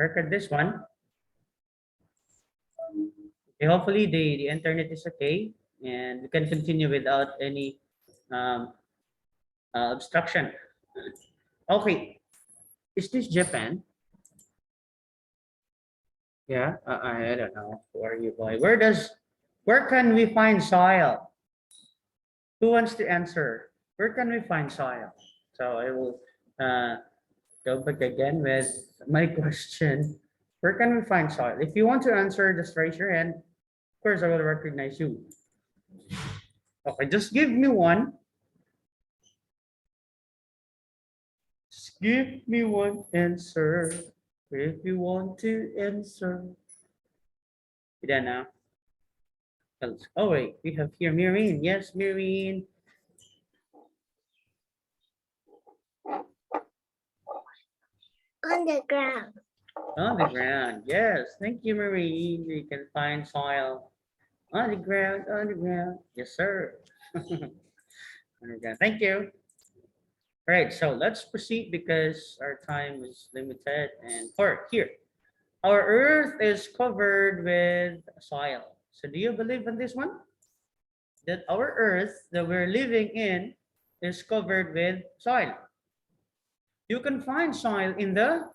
work at this one. Okay, hopefully the internet is okay and we can continue without any um, obstruction. Okay, is this Japan? Yeah, I don't know. Who are you, boy? Where can we find soil? Who wants to answer? Where can we find soil? So I will uh, go back again with my question. Where can we find soil? If you want to answer, just raise your hand. Of course, I will recognize you. Okay, just give me one. Just give me one answer. If you want to answer. Then now. Oh wait, we have here Mireen. Yes, Mireen. On the ground. On the ground. Yes, thank you, Marine. You can find soil on the ground, on the ground. Yes, sir. On the ground. Thank you. All right, so let's proceed because our time is limited. And for here, our earth is covered with soil. So do you believe in this one? That our earth that we're living in is covered with soil. You can find soil in the,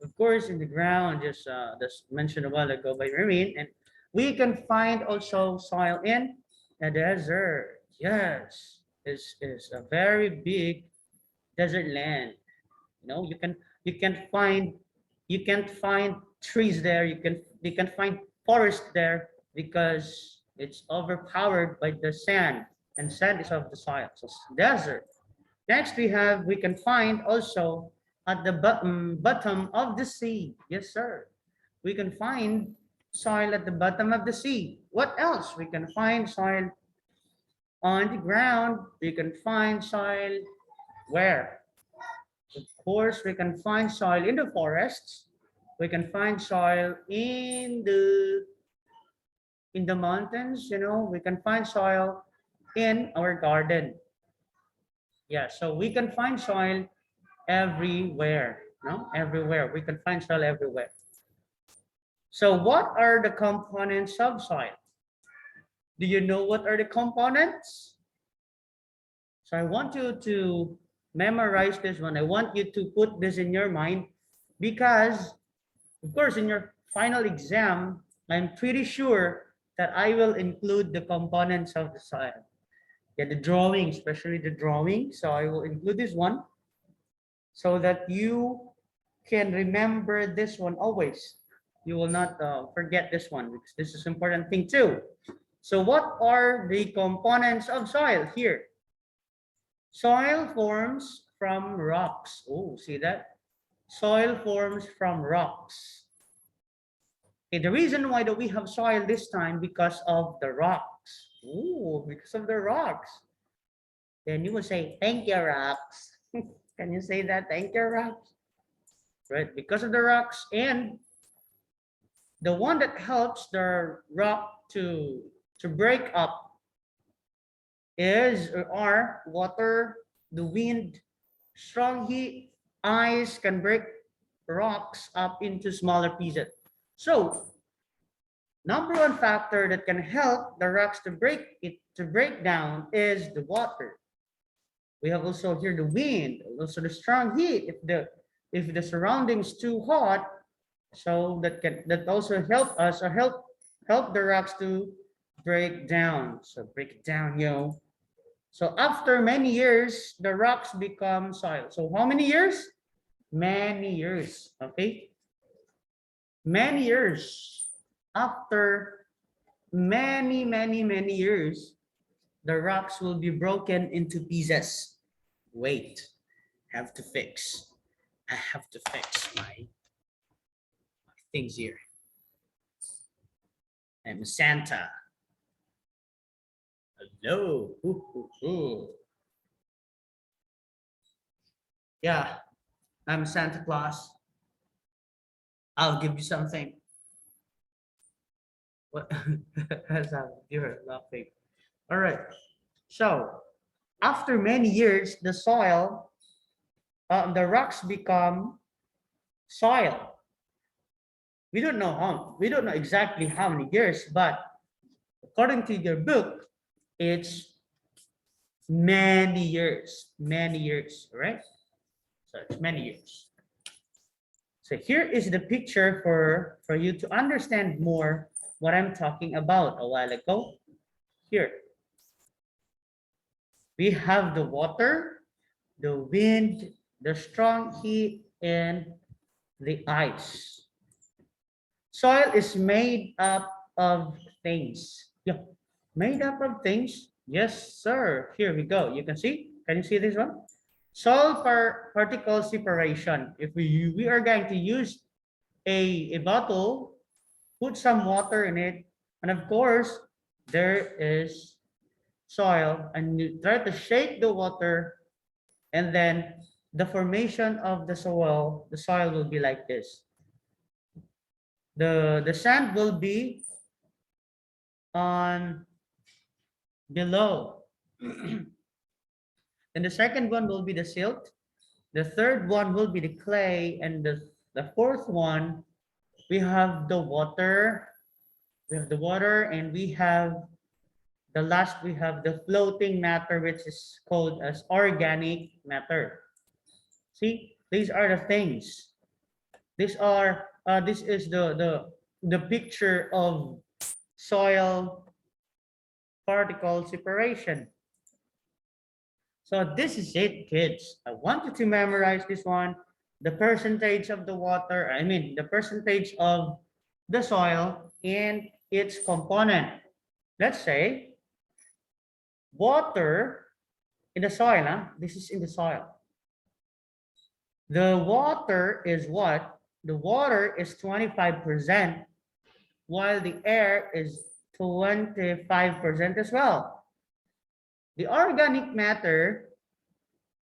of course, in the ground, just mentioned a while ago by Marine, and we can find also soil in the desert. Yes, is a very big desert land. You know, you can't find trees there. You can find forest there because it's overpowered by the sand, and sand is of the soil. So it's desert. Next, we can find also at the bottom of the sea. Yes, sir. We can find soil at the bottom of the sea. What else? We can find soil on the ground. We can find soil where? Of course, we can find soil in the forests. We can find soil in the mountains, you know. We can find soil in our garden. Yeah, so we can find soil everywhere, no? Everywhere. We can find soil everywhere. So what are the components of soil? Do you know what are the components? So I want you to memorize this one. I want you to put this in your mind because, of course, in your final exam, I'm pretty sure that I will include the components of the soil. Yeah, the drawing, especially the drawing. So I will include this one so that you can remember this one always. You will not forget this one because this is important thing too. So what are the components of soil here? Soil forms from rocks. Oh, see that? Soil forms from rocks. Okay, the reason why that we have soil this time because of the rocks. Oh, because of the rocks. Then you will say, thank you, rocks. Can you say that? Thank you, rocks. Right? Because of the rocks, and the one that helps the rock to break up is or water, the wind, strong heat, ice can break rocks up into smaller pieces. So number one factor that can help the rocks to break down is the water. We have also here the wind, also the strong heat. If the surroundings too hot, so that also help us or help the rocks to break down. So break it down, yo. So after many years, the rocks become soil. So how many years? Many years. Okay. Many years. After many years, the rocks will be broken into pieces. Wait, have to fix. I have to fix my things here. I'm Santa. Hello. Ooh, ooh, ooh. Yeah, I'm Santa Claus. I'll give you something. What? You're laughing. All right. So after many years, the soil, the rocks become soil. We don't know exactly how many years, but according to your book, it's many years, right? So it's many years. So here is the picture for you to understand more what I'm talking about a while ago. Here, we have the water, the wind, the strong heat, and the ice. Soil is made up of things. Yeah, made up of things. Yes, sir. Here we go. You can see. Can you see this one? Soil particle separation. If we are going to use a bottle, put some water in it, and of course, there is soil, and you try to shake the water, and then the formation of the soil will be like this. The sand will be on below. And the second one will be the silt. The third one will be the clay, and the fourth one, we have the water. We have the water, and we have the last, we have the floating matter, which is called as organic matter. See, these are the things. These are this is the picture of soil particle separation. So this is it, kids. I want you to memorize this one. The percentage of the water, the percentage of the soil and its component. Let's say water in the soil, this is in the soil. The water is what? The water is 25%, while the air is 25% as well. The organic matter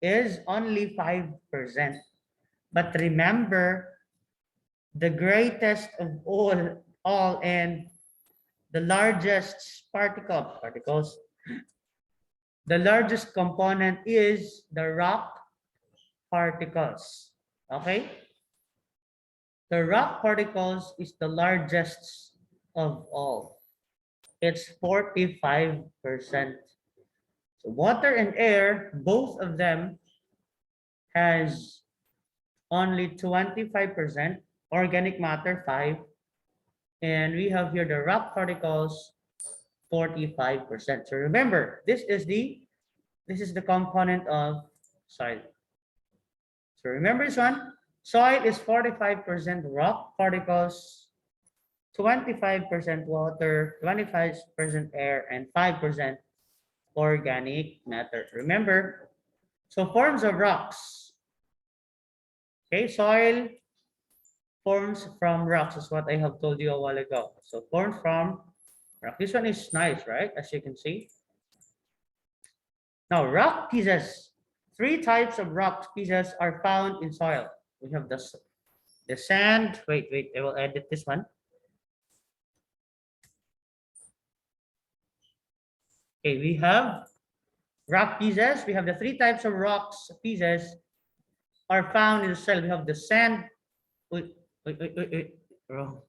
is only 5%. But remember, the greatest of all and the largest particles, the largest component is the rock particles. Okay? The rock particles is the largest of all. It's 45%. So water and air, both of them has only 25%, organic matter 5, and we have here the rock particles 45%. So remember, this is the component of soil. So remember this one, soil is 45% rock particles, 25% water, 25% air, and 5% organic matter. Remember, so forms of rocks. Okay, soil forms from rocks is what I have told you a while ago. So forms from rock. This one is nice, right? As you can see. Now, rock pieces. 3 types of rock pieces are found in soil. We have the sand. Wait, I will edit this one. Okay, we have rock pieces. We have the 3 types of rocks pieces are found in the soil. We have the sand. Wait. Wrong.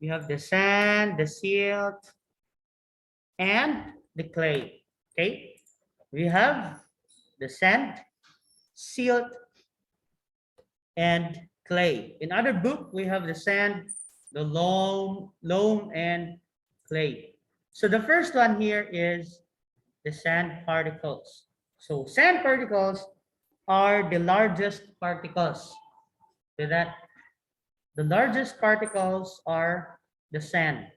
We have the sand, the silt, and the clay. Okay, we have the sand, silt, and clay. In other book, we have the sand, the loam, and clay. So the first one here is the sand particles. So sand particles are the largest particles. So that the largest particles are the sand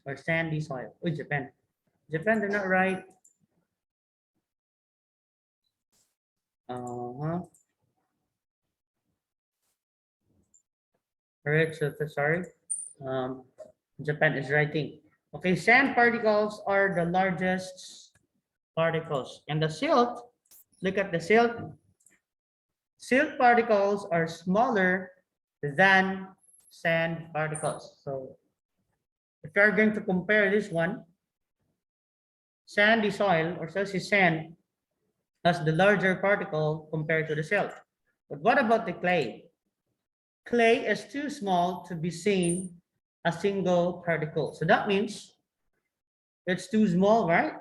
or sandy soil. Oh, Japan, they're not right. All right, so sorry. Japan is writing. Okay, sand particles are the largest particles. And the silt, look at the silt. Silt particles are smaller than sand particles. So if you are going to compare this one, sandy soil or salty sand has the larger particle compared to the silt. But what about the clay? Clay is too small to be seen a single particle. So that means it's too small, right?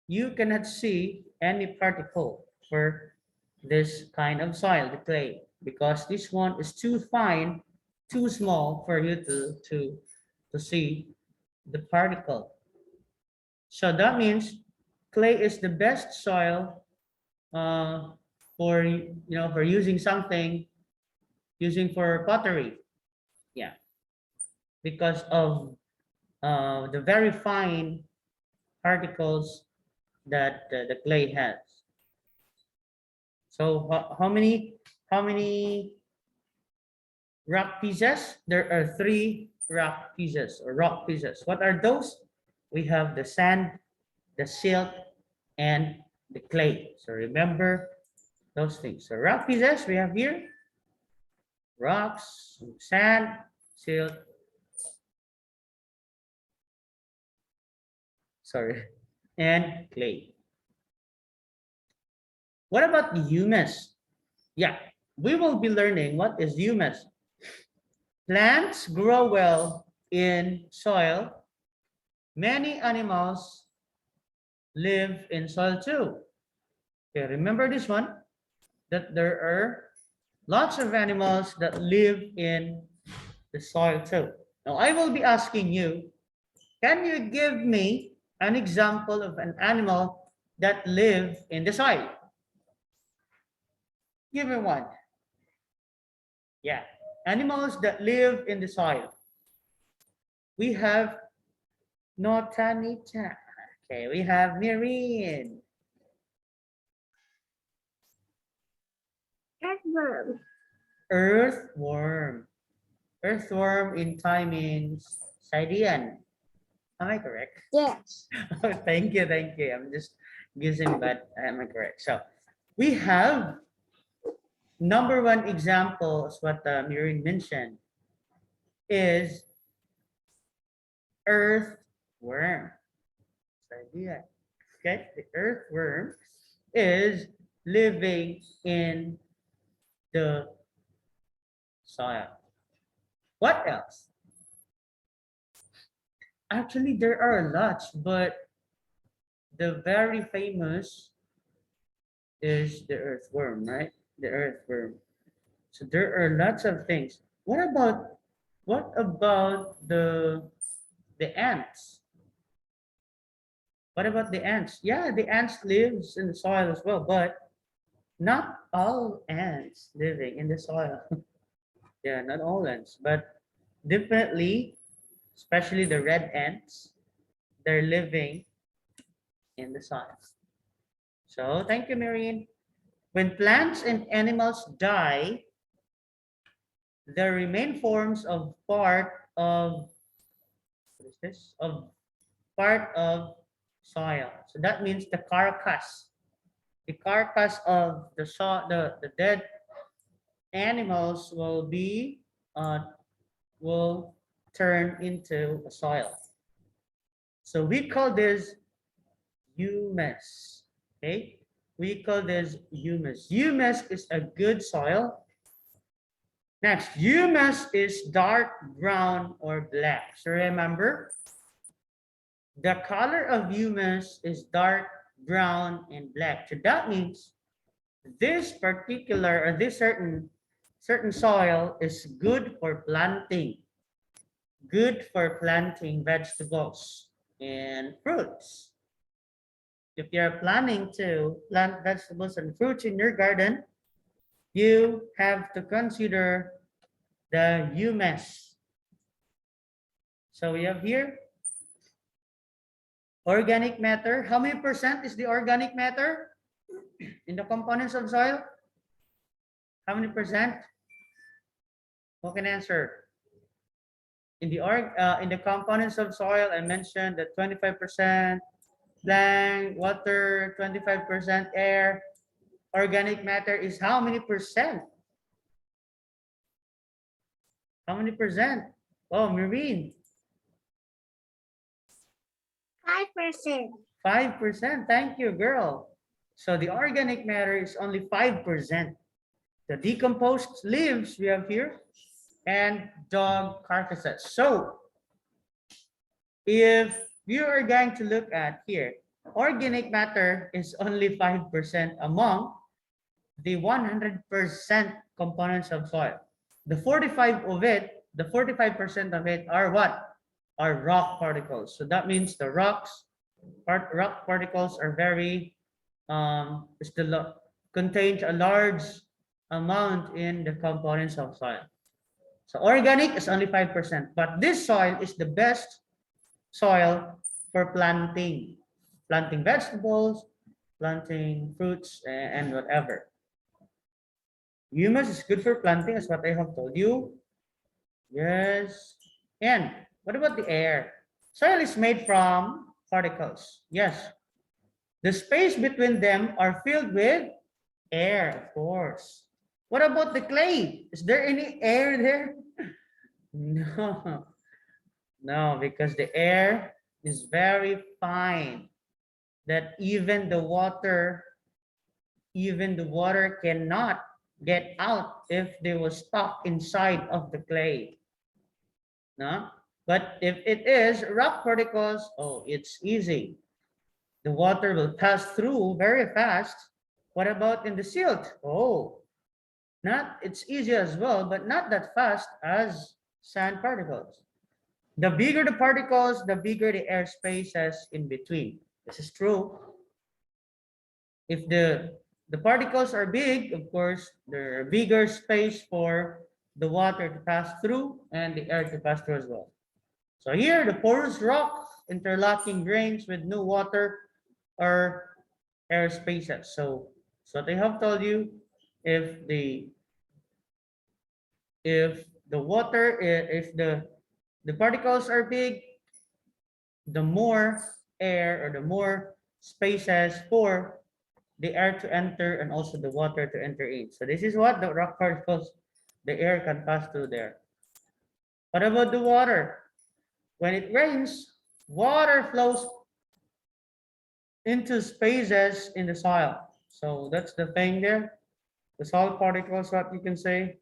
You cannot see any particle for this kind of soil, the clay, because this one is too fine, too small for you to see the particle. So that means clay is the best soil for for using something, using for pottery. Yeah, because of the very fine particles that the clay has. So how many rock pieces? There are three rock pieces or rock pieces. What are those? We have the sand, the silt, and the clay. So remember those things. So rock pieces we have here: rocks, sand, silt, sorry, and clay. What about the humus? Yeah, we will be learning what is humus. Plants grow well in soil. Many animals live in soil too. Okay, remember this one, that there are lots of animals that live in the soil too. Now I will be asking you, can you give me an example of an animal that live in the soil? Give me one. Yeah, animals that live in the soil. We have Notanita. Okay, we have Mireen. Earthworm. Earthworm. Earthworm in Thai means Saidian. Am I correct? Yes. Oh, thank you, thank you. I'm just guessing, but am I correct? So we have number one example, as what Mireen mentioned, is earthworm. Saidian. Okay, the earthworm is living in the soil. What else? Actually, there are lots, but the very famous is the earthworm, right? The earthworm. So there are lots of things. What about the ants? What about the ants? Yeah, the ants lives in the soil as well, but not all ants living in the soil. Yeah, not all ants, but definitely, especially the red ants, they're living in the soil. So thank you, Marian. When plants and animals die, the remain forms of part of what is this? Of part of soil. So that means the carcass. The carcass of the the dead animals will turn into a soil. So we call this humus. Okay, we call this humus. Humus is a good soil. Next, humus is dark brown or black. So remember, the color of humus is dark brown and black. So that means this particular or this certain soil is good for planting vegetables and fruits. If you're planning to plant vegetables and fruits in your garden, you have to consider the humus. So we have here organic matter. How many percent is the organic matter in the components of soil? How many percent? Who can answer? In the components of soil, I mentioned that 25% land, water, 25% air. Organic matter is how many percent? How many percent? Oh, Marine, 5%. 5%. Thank you, girl. So the organic matter is only 5%. the decomposed leaves we have here, and dog carcasses. So if you are going to look at here, organic matter is only 5% among the 100% components of soil. The 45% of it are what? Are rock particles. So that means the rock particles are very contains a large amount in the components of soil. So organic is only 5%, but this soil is the best soil for planting vegetables, planting fruits, and whatever. Humus is good for planting, as what I have told you. Yes. And what about the air? Soil is made from particles. Yes. The space between them are filled with air, of course. What about the clay? Is there any air there? No. No, because the air is very fine that even the water cannot get out if they were stuck inside of the clay. No? But if it is rock particles, oh, it's easy. The water will pass through very fast. What about in the silt? Oh, it's easy as well, but not that fast as sand particles. The bigger the particles, the bigger the air spaces in between. This is true. If the particles are big, of course, there are bigger space for the water to pass through and the air to pass through as well. So here, the porous rock interlocking grains with no water are air spaces. So they have told you if the particles are big, the more air or the more spaces for the air to enter and also the water to enter in. So this is what the rock particles, the air can pass through there. What about the water? When it rains, water flows into spaces in the soil. So that's the thing there. The soil particles, what you can say.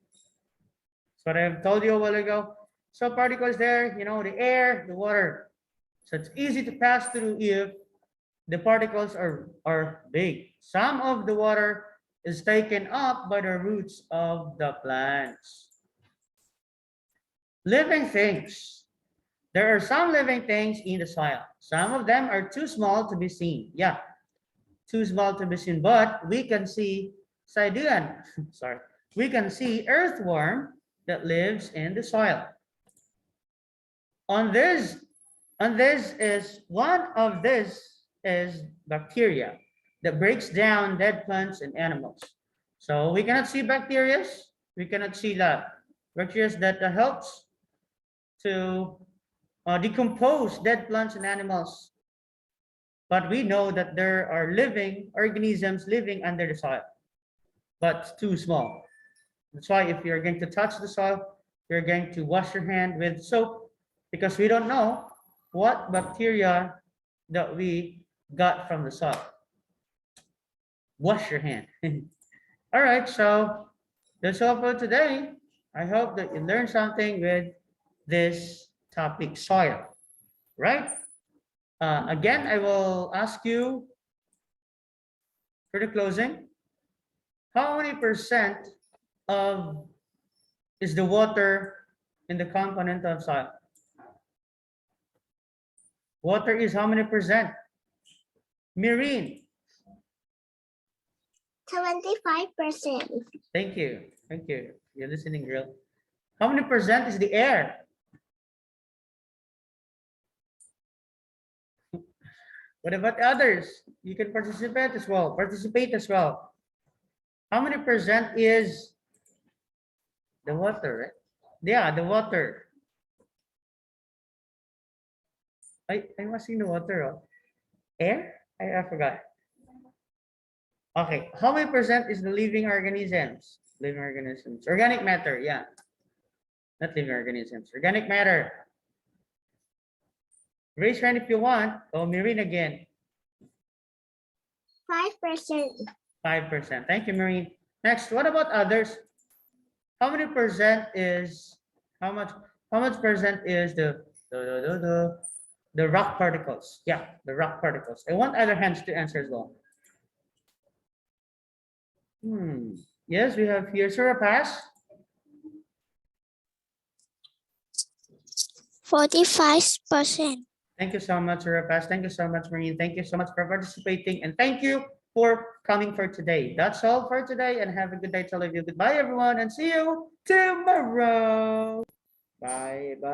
So what I've told you a while ago. So particles there, the air, the water. So it's easy to pass through if the particles are big. Some of the water is taken up by the roots of the plants. Living things. There are some living things in the soil. Some of them are too small to be seen. Yeah, too small to be seen. But we can see Siderean. Sorry. We can see earthworm that lives in the soil. On this is one of this is bacteria that breaks down dead plants and animals. So we cannot see bacteria. We cannot see that bacteria that helps to decompose dead plants and animals. But we know that there are living organisms living under the soil, but too small. That's why if you're going to touch the soil, you're going to wash your hand with soap because we don't know what bacteria that we got from the soil. Wash your hand. All right, so that's all for today. I hope that you learned something with this topic, soil, right? Again, I will ask you for the closing. How many percent of is the water in the component of soil? Water is how many percent? Marine. 25%. Thank you. Thank you. You're listening, girl. How many percent is the air? What about others? You can participate as well. How many percent is the water, right? Yeah, the water. I'm asking the water. Oh. Air? I forgot. Okay, how many percent is the living organisms? Living organisms. Organic matter, yeah. Not living organisms. Organic matter. Raise your hand if you want. Oh, Marine again. 5%. 5%. Thank you, Marine. Next, what about others? How many percent is how much? How much percent is the rock particles? Yeah, the rock particles. I want other hands to answer as well. Yes, we have here. Sir, pass. 45%. Thank you so much, Sir Pass. Thank you so much, Marine. Thank you so much for participating, and thank you for coming for today. That's all for today, and have a good day to all of you. Goodbye, everyone, and see you tomorrow. Bye, bye.